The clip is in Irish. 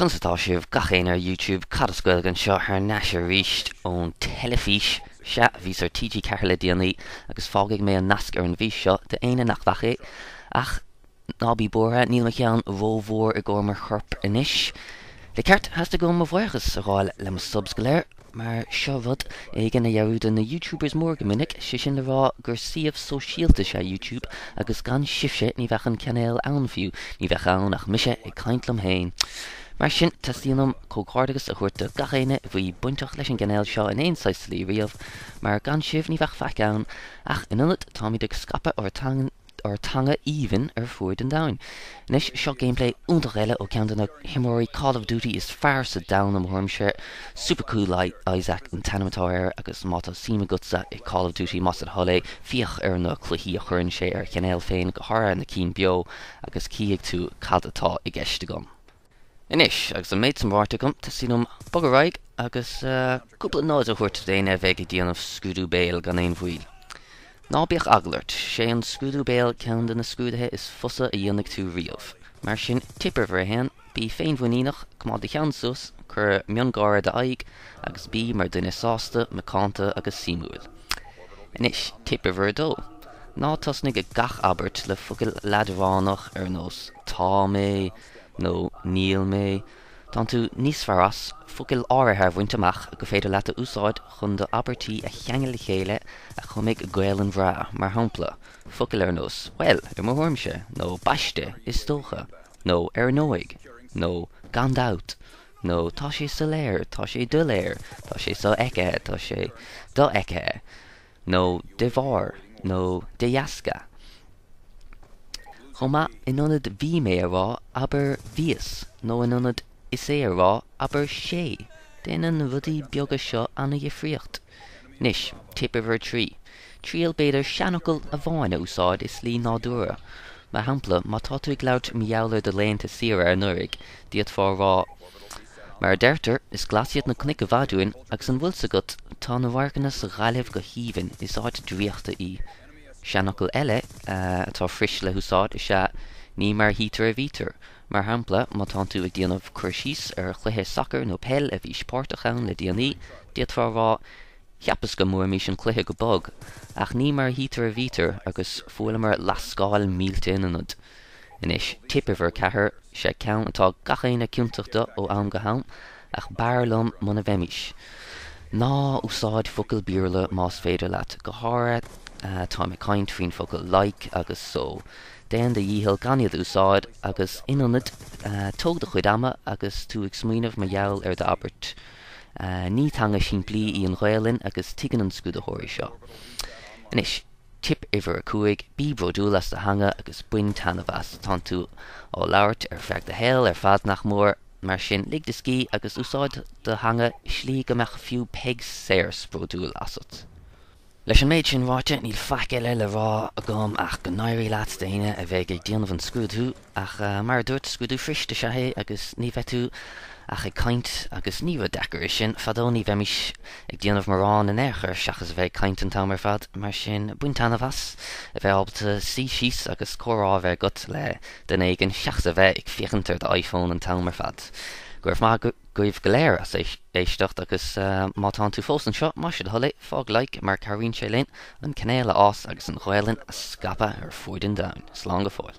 Constatá sibh gachéin ar YouTube cadascuil an seo ar neise ríist ón telefís se vís ar TG Carla Dianaí agus fágaigh mé an nasc ar an bhí seo de aine nach bhaché ach nábí bortha níl me cheann rómhór I gcóir mar chorp inis. Le ceart has go mo bhhairchas a gháil le subs go léir, mar seo bhd éigen na dhearúda na YouTubers mór go minic si sin le rá gur siomh sosialta sé YouTube agus gan sibse ní bheachan cenéil anfiú ní bheith ann ach mise I caintlam hain. Mar sin tastíanam cócádagus a chuirta gachéine bhí buintach leis an gnéil seo in éonáis lí riamh, mar gan sibh ní bheith feiceann ach inionad táimid ag scape ar tanga even ar fuair den dain. Nis seo gameplay úntach eile ó cean na himóí Call of Duty is fear sa down am thuirmse super cool Isaac an tanamatáir agus mátá sima gutsa I Call of Duty mas thola fioch ar na cluichí a churann sé ar cenéil féin go hára na cín bio agus cíigh tú cad atá I gceiste gom. Inis, agus an méid san bhharrta gom, tasínum bogaráig agus cúpla náid a chuirt déine bheith ag díanamh scúdú béal gan éon bhuiil. Ná bíoch aglairt, sé an scúdú béal ceann de na scúdathe is fusa a dhéanamh tú riamh. Mar sin tipper bhar hen, bí féin bhuiínach cumá de cheansus chur miongáir de aig agus bí mar duine sásta, macánta agus simúil. Inis, tipper bhar dó. Ná tosnig a gach abert le fucail ladránach ar nós tá mé, nó níl mé, tá tú níos fearras fucail áirithe bhainteach go féidir leat a úsáid chun do abertí a cheangail chéile a chumig gail an bhrá mar hampla, fucail ar nós, well, ar mo thuirmse, nó baiste is dócha, nó ar nóig, nó gandát, nó tá sé sa léir, tá sé do léir, tá sé sa eice, tá sé do eice, nó de bhar, nó de jasca. Chomá inionad bhí mé a rá aber bhíos, nó inionad is é a rá aber sé, déanaan rudí beaga seo anna dhifriocht. Nis, tipper bhar trí. Tríal beidir seanachil a bháin a úsáid is lí nádúra. Má hampla, má tá tú ag labhart miabhlar de léanta siar ar nurig, diaad fá rá. Mar deirtar is glasiad na cnic a bhadúin agus an bhfuil agat tá na bharcanna sa ghailibh go híomhann is áit dríochta í. Seanachil eile atá fris le húsáid is se ní mar hítar a bhítar. Mar hampla, má tá tú ag díanamh chuirsís ar chluithe soccer nó pell a bhí spáirtachan le Dianaí, diaad fá rá cheappas go mór mís an cluithe go bog, ach ní mar hítar a bhítar agus fuaila mar lascáil mílte inanad. Inis, tipper bhar cethir sé ceann atá gachéine ciúntaachta ó am go ham, ach bearlam muna bheimís. Ná úsáid focail bíorla más féidir leat, go hára tá me caint faoin focail like agus so. Déan de dhíhil ganiad úsáid agus inionad tóg de chuid ama agus tú ag smaoinmh ma dheall ar de abert. Ní tanga sin blí í an ghailinn agus tuigeann an scúdathirí seo. Inis, tip iver a cuaig, bí brodúlas de hanga agus buin tanavas, tá tú ó labhart ar feag de héil ar fad nach mór, mar sin lig de cí agus úsáid de hanga slí go meach fiú pegs séirs brodúil asot. Leis an méid sin bhaite níl feic eile le rá a gom ach go nairí leat daine a bheith ag díanamh an scúdú ach mar dúirt scúdú friste sé agus ní bheith tú ach ag caint agus ní bheith dechar sin fadó ní bheimís ag díanamh marrán in éair seachas a bheith caint an tamar fad mar sin buint anamhas a bheith ábalta sí síos agus chorá bheith gut le den éigen seachas a bheith ag fiochantar de iPhone an tamar fad. Gurf má goibh go léir as éistecht agus má tá tú fós an seo má siad thola fág like mar caríonn sé linn an cnéile ás agus an ghailinn a scapa ar fuair den dain. Slán go fáil.